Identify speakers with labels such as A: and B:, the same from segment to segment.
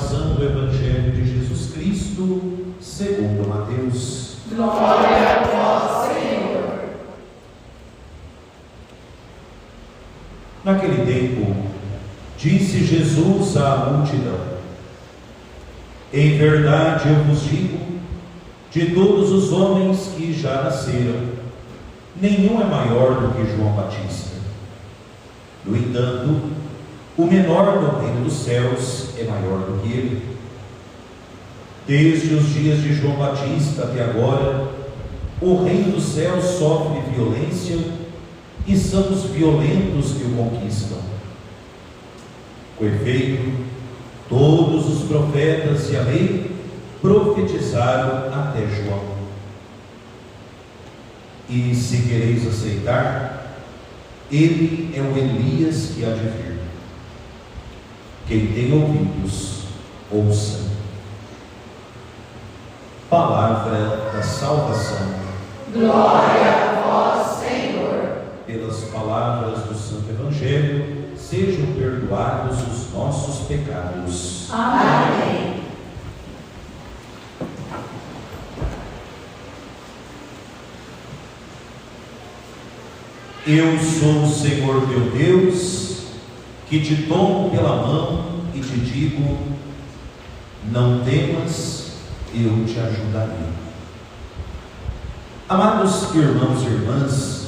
A: proclamação do Evangelho de Jesus Cristo, segundo Mateus.
B: Glória a vós, Senhor.
A: Naquele tempo, disse Jesus à multidão: em verdade eu vos digo, de todos os homens que já nasceram, nenhum é maior do que João Batista. No entanto, o menor do reino dos céus é maior do que ele. Desde os dias de João Batista até agora, o reino dos céus sofre violência e são os violentos que o conquistam. Com efeito, todos os profetas e a lei profetizaram até João. E se quereis aceitar, ele é o Elias que há de vir. Quem tem ouvidos, ouça. Palavra da salvação.
B: Glória a vós, Senhor.
A: Pelas palavras do Santo Evangelho, sejam perdoados os nossos pecados.
B: Amém.
A: Eu sou o Senhor teu Deus, que te tomo pela mão e te digo: não temas, eu te ajudarei. Amados irmãos e irmãs,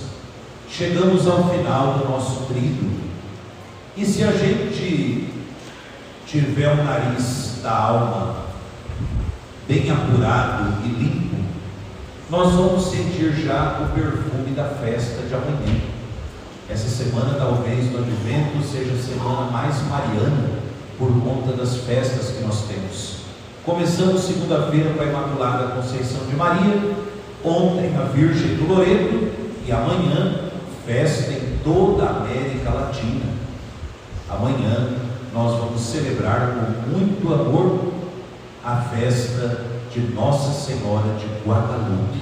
A: chegamos ao final do nosso trido, e se a gente tiver o nariz da alma bem apurado e limpo, nós vamos sentir já o perfume da festa de amanhã. Essa semana, talvez, do Advento seja a semana mais mariana, por conta das festas que nós temos. Começamos segunda-feira com a Imaculada Conceição de Maria, ontem a Virgem do Loreto, e amanhã festa em toda a América Latina. Amanhã nós vamos celebrar com muito amor a festa de Nossa Senhora de Guadalupe.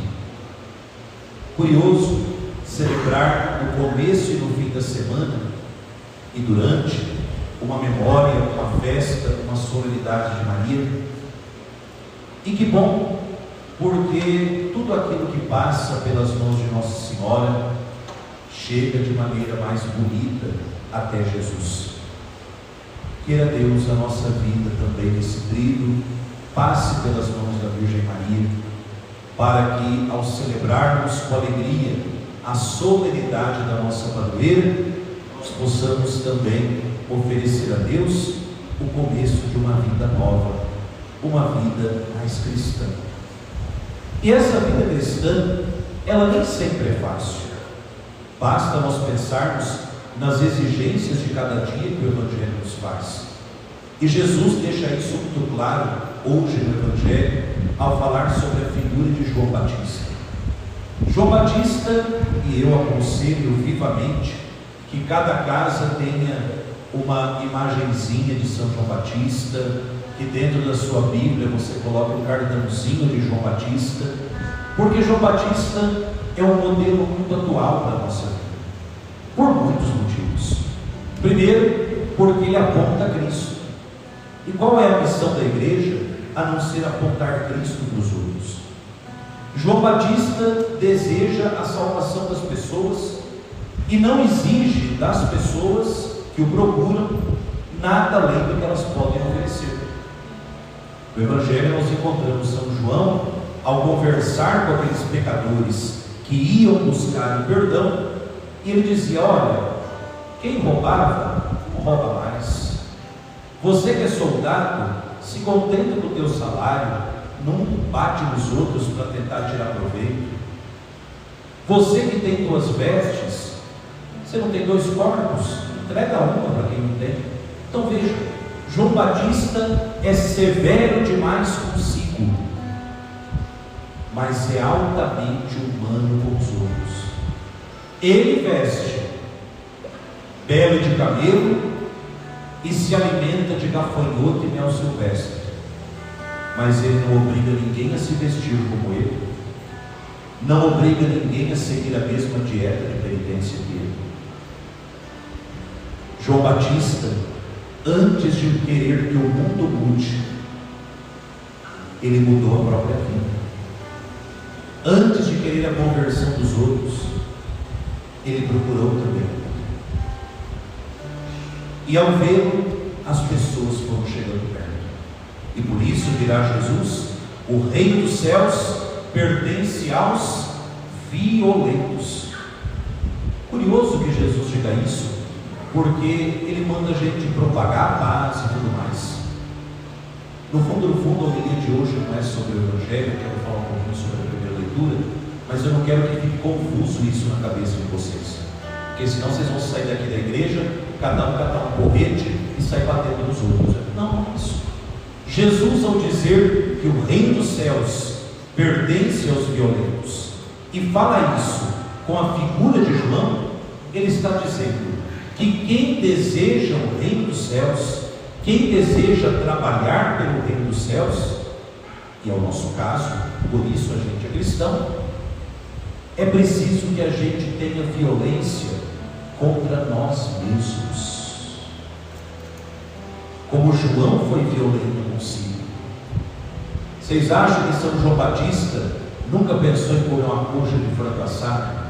A: Curioso celebrar no começo e no fim da semana e durante uma memória, uma festa, uma solenidade de Maria. E que bom, porque tudo aquilo que passa pelas mãos de Nossa Senhora chega de maneira mais bonita até Jesus. Queira Deus, a nossa vida também nesse trido passe pelas mãos da Virgem Maria, para que, ao celebrarmos com alegria a solenidade da nossa padroeira, nós possamos também oferecer a Deus o começo de uma vida nova, uma vida mais cristã. E essa vida cristã, ela nem sempre é fácil. Basta nós pensarmos nas exigências de cada dia que o Evangelho nos faz. E Jesus deixa isso muito claro hoje no Evangelho, ao falar sobre a figura de João Batista. João Batista, e eu aconselho vivamente que cada casa tenha uma imagenzinha de São João Batista, que dentro da sua Bíblia você coloque um cartãozinho de João Batista, porque João Batista é um modelo muito atual para a nossa vida, por muitos motivos. Primeiro, porque ele aponta a Cristo. E qual é a missão da igreja, a não ser apontar Cristo para os outros? João Batista deseja a salvação das pessoas e não exige das pessoas que o procuram nada além do que elas podem oferecer. No Evangelho nós encontramos São João, ao conversar com aqueles pecadores que iam buscar o perdão, e ele dizia: olha, quem roubava, não rouba mais. Você que é soldado, se contenta com o teu salário, não bate nos outros para tentar tirar proveito. Você que tem duas vestes, você não tem dois corpos, entrega uma para quem não tem. Então veja, João Batista é severo demais consigo, mas é altamente humano com os outros. Ele veste pele de camelo e se alimenta de gafanhoto e mel silvestre, mas ele não obriga ninguém a se vestir como ele, não obriga ninguém a seguir a mesma dieta de penitência que ele. João Batista antes de querer que o mundo mude, ele mudou a própria vida. Antes de querer a conversão dos outros, ele procurou também. E ao vê-lo, as pessoas foram chegando perto. E por isso dirá Jesus: o reino dos céus pertence aos violentos. Curioso que Jesus diga isso, porque ele manda a gente propagar a paz e tudo mais. No fundo, a homilia de hoje não é sobre o Evangelho. Eu quero falar um pouquinho sobre a primeira leitura, mas eu não quero que fique confuso isso na cabeça de vocês, porque senão vocês vão sair daqui da igreja, cada um catar um porrete e sair batendo nos outros. Não é isso. Jesus, ao dizer que o reino dos céus pertence aos violentos, e fala isso com a figura de João, ele está dizendo que quem deseja o reino dos céus, quem deseja trabalhar pelo reino dos céus, e é o nosso caso, por isso a gente é cristão, é preciso que a gente tenha violência contra nós mesmos, como João foi violento consigo. Vocês acham que São João Batista nunca pensou em comer uma coxa de frango assado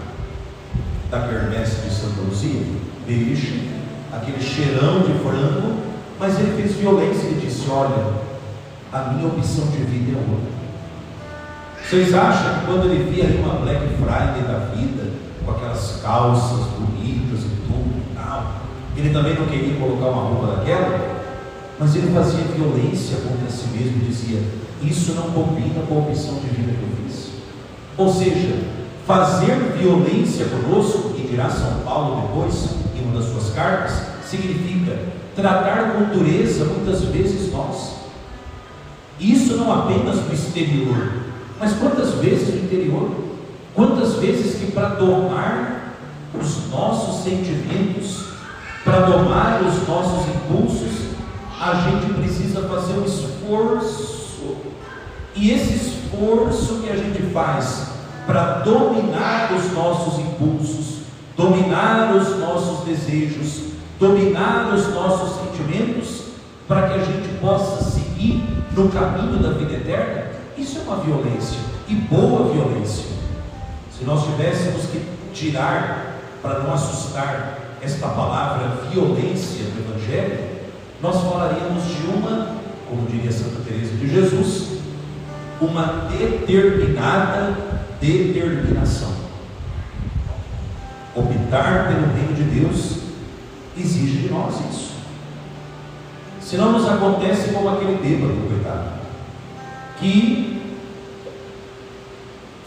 A: da quermesse de Santa Luzia? Beijo, aquele cheirão de frango, mas ele fez violência e disse: olha, a minha opção de vida é outra. Vocês acham que quando ele via uma Black Friday da vida, com aquelas calças bonitas e tudo e tal, ele também não queria colocar uma roupa daquela? Mas ele fazia violência contra si mesmo e dizia: isso não combina com a opção de vida que eu fiz. Ou seja, fazer violência conosco, e dirá São Paulo depois, em uma das suas cartas, significa tratar com dureza muitas vezes nós. Isso não apenas no exterior, mas quantas vezes no interior? Quantas vezes que para domar os nossos sentimentos, para domar os nossos impulsos, a gente precisa fazer um esforço, e esse esforço que a gente faz para dominar os nossos impulsos, dominar os nossos desejos, dominar os nossos sentimentos, para que a gente possa seguir no caminho da vida eterna, isso é uma violência, e boa violência. Se nós tivéssemos que tirar, para não assustar, esta palavra violência do Evangelho, nós falaríamos de uma, como diria Santa Teresa de Jesus, uma determinada determinação. Optar pelo reino de Deus exige de nós isso. Senão nos acontece como aquele bêbado, coitado, que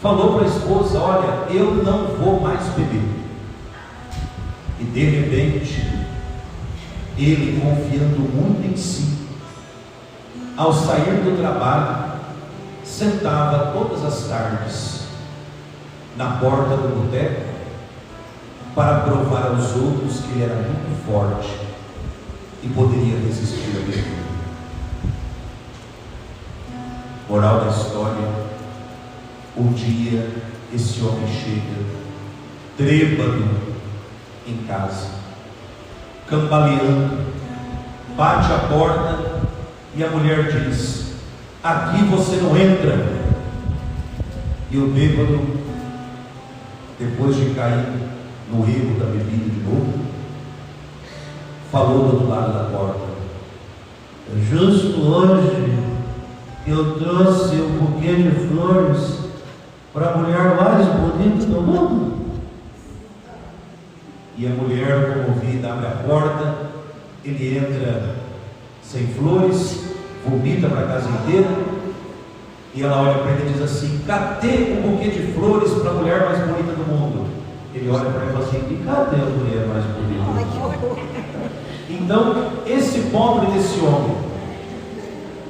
A: falou para a esposa: olha, eu não vou mais beber. E de repente, ele, confiando muito em si, ao sair do trabalho, sentava todas as tardes na porta do boteco para provar aos outros que ele era muito forte e poderia resistir a bebida. Moral da história: um dia esse homem chega trêbado em casa, cambaleando, bate a porta e a mulher diz: aqui você não entra. E o bêbado, depois de cair no erro da bebida de novo, falou do outro lado da porta: justo hoje eu trouxe um buquê de flores para a mulher mais bonita do mundo. E a mulher, comovida, abre a porta, ele entra sem flores, vomita para a casa inteira, e ela olha para ele e diz assim: cadê o buquê de flores para a mulher mais bonita do mundo? Ele olha para ela e fala assim: e cadê a mulher mais bonita do mundo? Então, esse pobre desse homem,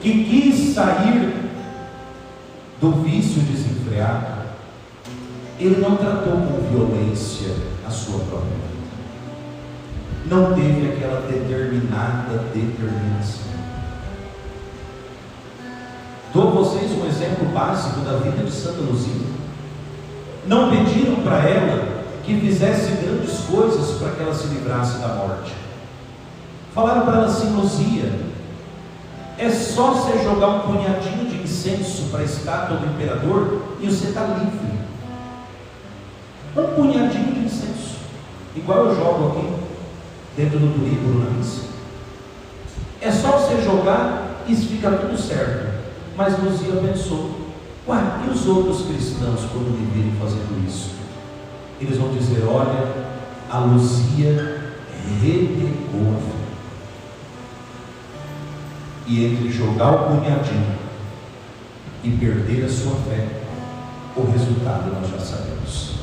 A: que quis sair do vício desenfreado, ele não tratou com violência a sua própria vida, não teve aquela determinada determinação. Dou a vocês um exemplo básico da vida de Santa Luzia. Não pediram para ela que fizesse grandes coisas para que ela se livrasse da morte. Falaram para ela assim: Luzia, é só você jogar um punhadinho de incenso para a estátua do imperador e você está livre. Um punhadinho de incenso, igual eu jogo aqui dentro do turíbulo na missa. É só você jogar e fica tudo certo. Mas Luzia pensou: uai, e os outros cristãos quando me virem fazendo isso? Eles vão dizer: olha, a Luzia renegou a fé. E entre jogar o punhadinho e perder a sua fé, o resultado nós já sabemos.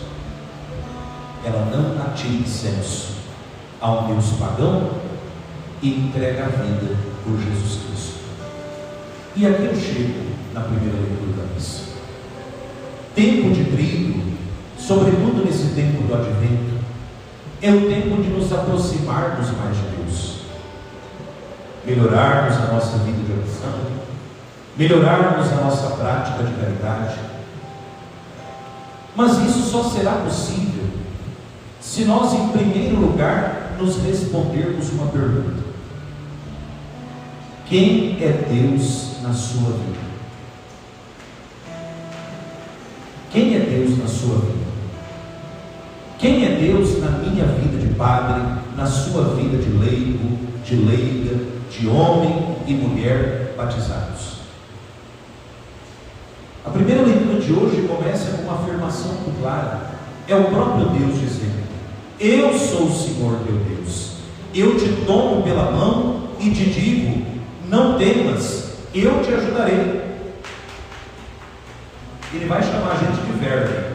A: Ela não atira incenso a um Deus pagão e entrega a vida por Jesus Cristo. E aqui eu chego na primeira leitura da missa. Tempo de trigo, sobretudo nesse tempo do advento, é o tempo de nos aproximarmos mais de Deus, melhorarmos a nossa vida de oração, melhorarmos a nossa prática de caridade. Mas isso só será possível se nós, em primeiro lugar, nos respondermos uma pergunta: quem é Deus na sua vida? Quem é Deus na sua vida? Quem é Deus na minha vida de padre, na sua vida de leigo, de leiga, de homem e mulher batizados? A primeira leitura de hoje começa com uma afirmação muito clara. É o próprio Deus dizendo: eu sou o Senhor teu Deus, eu te tomo pela mão e te digo: não temas, eu te ajudarei. Ele vai chamar a gente de Werner,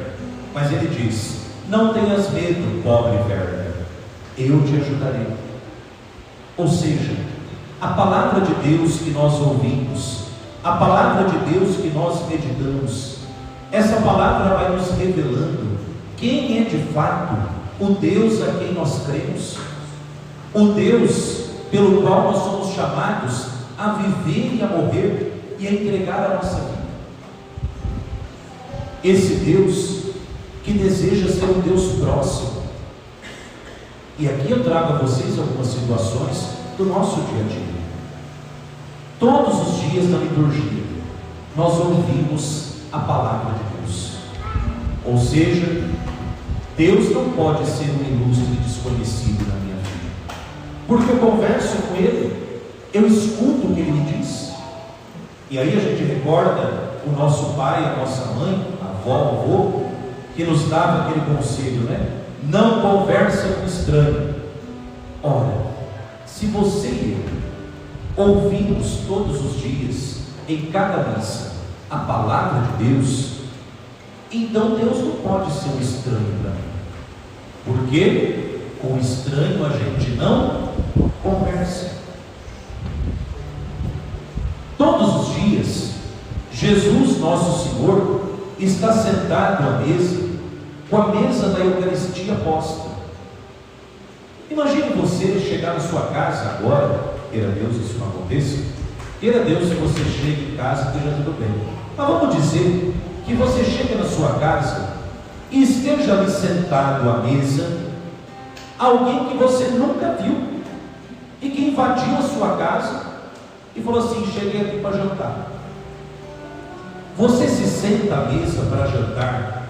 A: mas ele diz: não tenhas medo, pobre Werner, eu te ajudarei. Ou seja, a palavra de Deus que nós ouvimos, a palavra de Deus que nós meditamos, essa palavra vai nos revelando quem é de fato o Deus a quem nós cremos, o Deus pelo qual nós somos chamados a viver e a morrer e a entregar a nossa vida. Esse Deus que deseja ser um Deus próximo. E aqui eu trago a vocês algumas situações do nosso dia a dia. Todos os dias na liturgia nós ouvimos a palavra de Deus. Ou seja, Deus não pode ser um ilustre desconhecido na minha vida, porque eu converso com Ele, eu escuto o que Ele me diz. E aí a gente recorda o nosso pai, a nossa mãe, a avó, o avô, que nos dava aquele conselho, né? Não conversa com estranho. Ora, se você e eu ouvimos todos os dias, em cada missa, a palavra de Deus, então Deus não pode ser um estranho para mim, porque com estranho a gente não conversa. Todos os dias, Jesus, nosso Senhor, está sentado à mesa, com a mesa da Eucaristia posta. Imagine você chegar na sua casa agora, queira Deus isso não aconteça, queira Deus que você chegue em casa e esteja tudo bem. Mas vamos dizer que você chega na sua casa e esteja ali sentado à mesa alguém que você nunca viu e que invadiu a sua casa e falou assim: cheguei aqui para jantar. Você se senta à mesa para jantar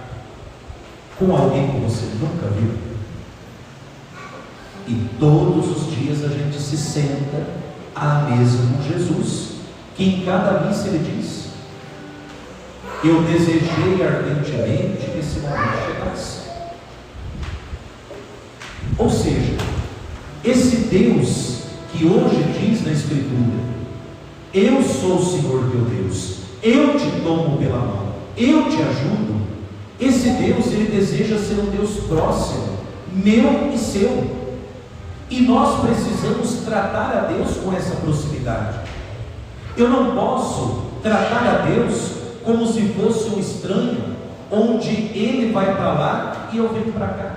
A: com alguém que você nunca viu? E todos os dias a gente se senta à mesa com Jesus, que em cada missa ele diz: eu desejei ardentemente que esse momento chegasse. Ou seja, esse Deus que hoje diz na Escritura: eu sou o Senhor teu Deus, eu te tomo pela mão, eu te ajudo. Esse Deus, ele deseja ser um Deus próximo, meu e seu. E nós precisamos tratar a Deus com essa proximidade. Eu não posso tratar a Deus como se fosse um estranho, onde Ele vai para lá e eu venho para cá.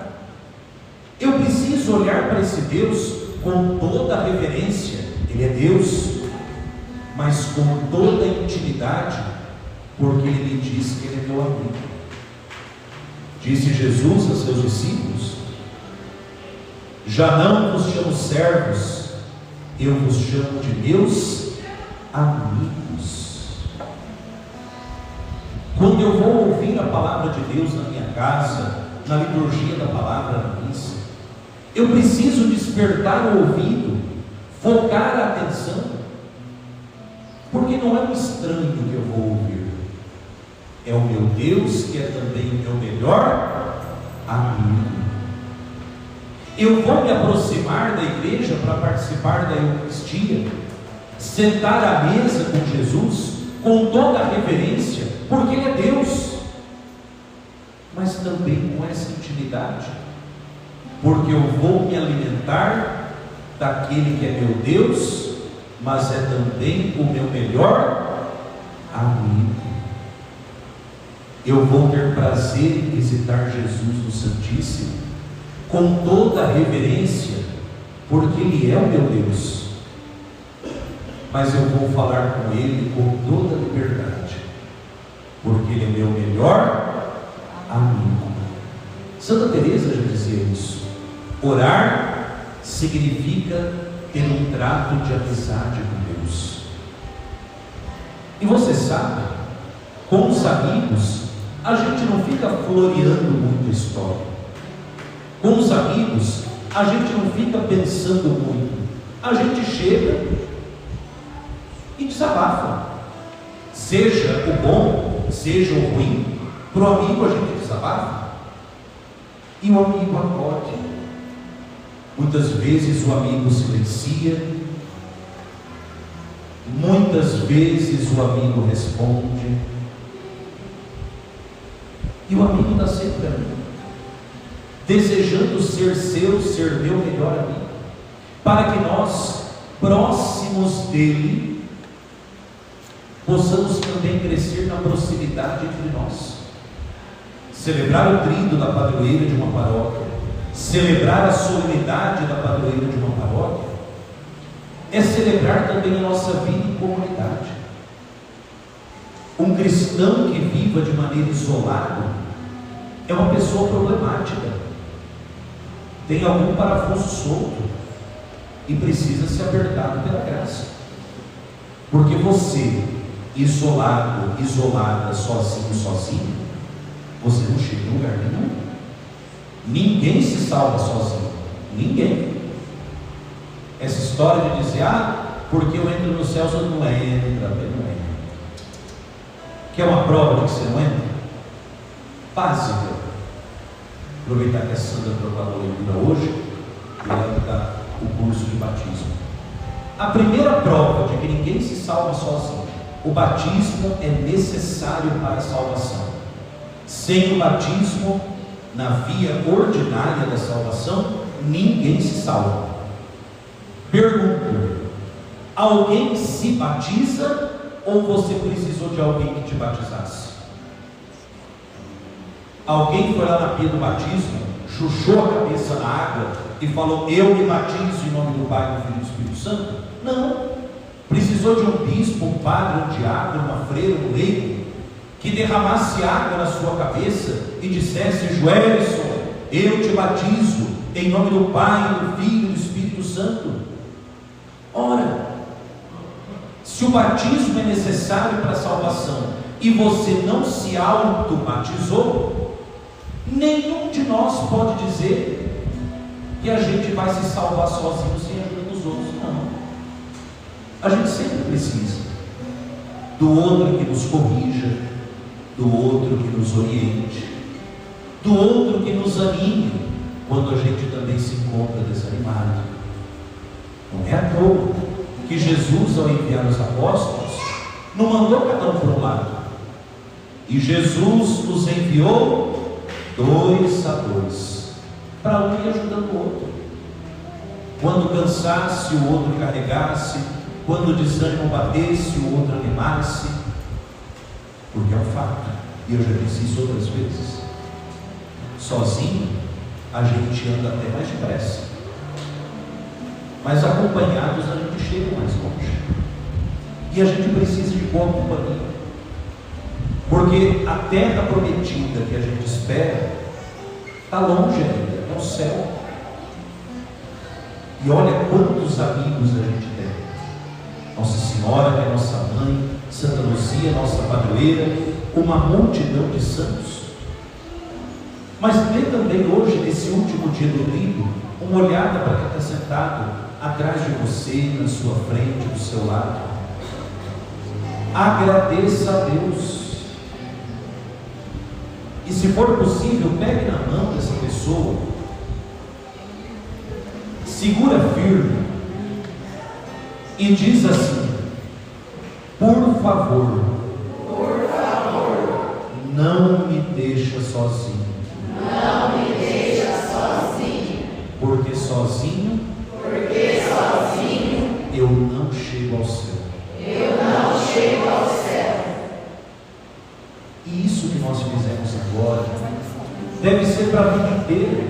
A: Eu preciso olhar para esse Deus com toda a reverência. Ele é Deus, mas com toda a intimidade, porque Ele me diz que Ele é meu amigo. Disse Jesus a seus discípulos: já não vos chamo servos, eu vos chamo de meus amigos. Quando eu vou ouvir a palavra de Deus na minha casa, na liturgia da palavra na missa, eu preciso despertar o ouvido, focar a atenção, porque não é um estranho que eu vou ouvir, é o meu Deus, que é também o meu melhor amigo. Eu vou me aproximar da igreja para participar da Eucaristia, sentar à mesa com Jesus, com toda a reverência, porque Ele é Deus, mas também com essa intimidade, porque eu vou me alimentar daquele que é meu Deus, mas é também o meu melhor amigo. Eu vou ter prazer em visitar Jesus no Santíssimo, com toda a reverência, porque Ele é o meu Deus, mas eu vou falar com Ele com toda a liberdade, porque Ele é meu melhor amigo. Santa Teresa já dizia isso. Orar significa ter um trato de amizade com Deus. E você sabe, com os amigos, a gente não fica floreando muito a história. Com os amigos, a gente não fica pensando muito. A gente chega e desabafa. Seja o bom, seja o ruim, para o amigo a gente desabafa. E o amigo acode. Muitas vezes o amigo silencia, muitas vezes o amigo responde, e o amigo está sempre ali, desejando ser seu, ser meu melhor amigo, para que nós, próximos dele, possamos também crescer na proximidade entre nós. Celebrar o tríduo da padroeira de uma paróquia, celebrar a solenidade da padroeira de uma paróquia, é celebrar também a nossa vida em comunidade. Um cristão que viva de maneira isolada é uma pessoa problemática, tem algum parafuso solto e precisa ser apertado pela graça, porque você, isolado, isolada, sozinho, sozinho, você não chega em lugar nenhum. Ninguém se salva sozinho, ninguém. Essa história de dizer, porque eu entro no céu, você não entra, não entra. Quer uma prova de que você não entra? Básica. Aproveitar que a Sandra proclamou a leitura hoje, e ela dá o curso de batismo. A primeira prova de que ninguém se salva sozinho, o batismo é necessário para a salvação. Sem o batismo, na via ordinária da salvação, ninguém se salva. Pergunto: alguém se batiza ou você precisou de alguém que te batizasse? Alguém foi lá na pia do batismo, chuchou a cabeça na água e falou: eu me batizo em nome do Pai, do Filho e do Espírito Santo? Não. Precisou de um bispo, um padre, um diácono, uma freira, um leigo, que derramasse água na sua cabeça e dissesse: Joelson, eu te batizo em nome do Pai, do Filho e do Espírito Santo. Ora, se o batismo é necessário para a salvação e você não se auto-batizou, nenhum de nós pode dizer que a gente vai se salvar sozinho sem a ajuda dos outros. Não. A gente sempre precisa do outro que nos corrija, do outro que nos oriente, do outro que nos anime quando a gente também se encontra desanimado. Não é à toa que Jesus, ao enviar os apóstolos, não mandou cada um por um lado, e Jesus nos enviou 2 a 2, para um ir ajudando o outro. Quando cansasse, o outro carregasse; quando o desânimo batesse, o outro animasse. Porque é um fato, e eu já disse isso outras vezes: sozinho a gente anda até mais depressa, mas acompanhados a gente chega mais longe. E a gente precisa de boa companhia, porque a terra prometida que a gente espera está longe ainda, é o céu. E olha quantos amigos a gente tem. Nossa Senhora, que é nossa mãe, Santa Luzia, nossa padroeira, uma multidão de santos. Mas dê também hoje, nesse último dia do domingo, uma olhada para quem está sentado atrás de você, na sua frente, do seu lado. Agradeça a Deus. E se for possível, pegue na mão dessa pessoa, segura firme e diz assim: por favor, não me deixa sozinho.
B: Não me deixa sozinho.
A: Porque sozinho eu não chego ao céu.
B: Eu não chego ao céu.
A: E isso que nós fizemos agora deve ser para a vida inteira.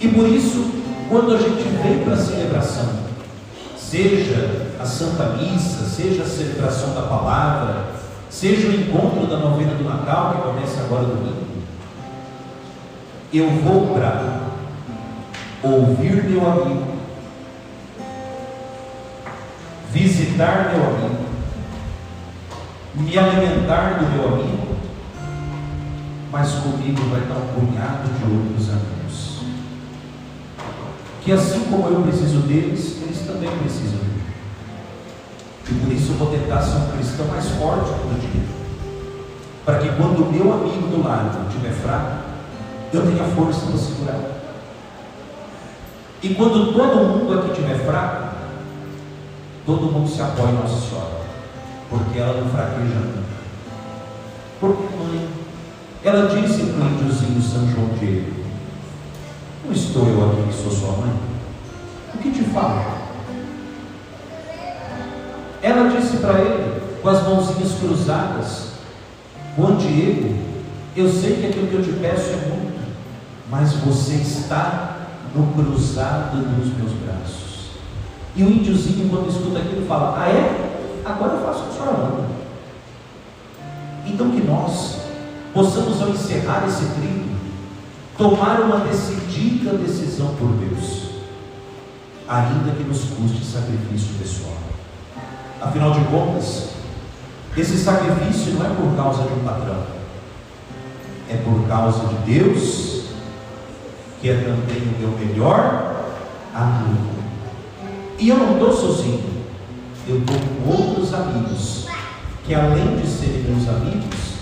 A: E por isso, quando a gente vem para a celebração, seja a Santa Missa, seja a celebração da palavra, seja o encontro da novena do Natal, que começa agora domingo, eu vou para ouvir meu amigo, visitar meu amigo, me alimentar do meu amigo, mas comigo vai estar um punhado de outros amigos, que assim como eu preciso deles, eles também precisam de mim. E por isso eu vou tentar ser um cristão mais forte todo dia, para que quando o meu amigo do lado estiver fraco, eu tenha força para segurar. E quando todo mundo aqui estiver fraco, todo mundo se apoia em Nossa Senhora, porque ela não fraqueja nunca. Porque mãe, ela disse para o índiozinho São João Diego: não estou eu aqui que sou sua mãe? O que te falo? Ela disse para ele, com as mãozinhas cruzadas: Juan Diego, eu sei que aquilo que eu te peço é muito, mas você está no cruzado dos meus braços. E o índiozinho, quando escuta aquilo, fala: ah é? Agora eu faço o que a senhora manda. Então que nós possamos, ao encerrar esse tríduo, tomar uma decidida decisão por Deus, ainda que nos custe sacrifício pessoal. Afinal de contas, esse sacrifício não é por causa de um patrão, é por causa de Deus, que é também o meu melhor amigo. E eu não estou sozinho, eu estou com outros amigos, que além de serem meus amigos,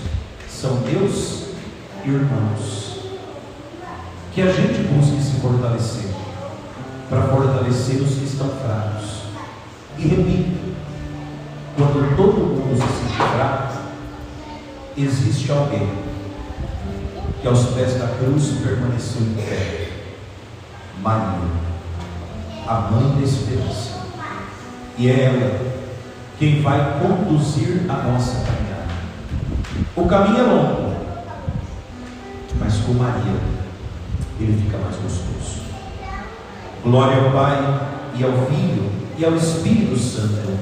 A: são meus irmãos. Que a gente busque se fortalecer, para fortalecer os que estão fracos. E repito, quando todo mundo se sente fraco, existe alguém que aos pés da cruz permaneceu em pé: Maria, a mãe da esperança. E é ela quem vai conduzir a nossa caminhada. O caminho é longo, mas com Maria ele fica mais gostoso. Glória ao Pai, e ao Filho, e ao Espírito Santo,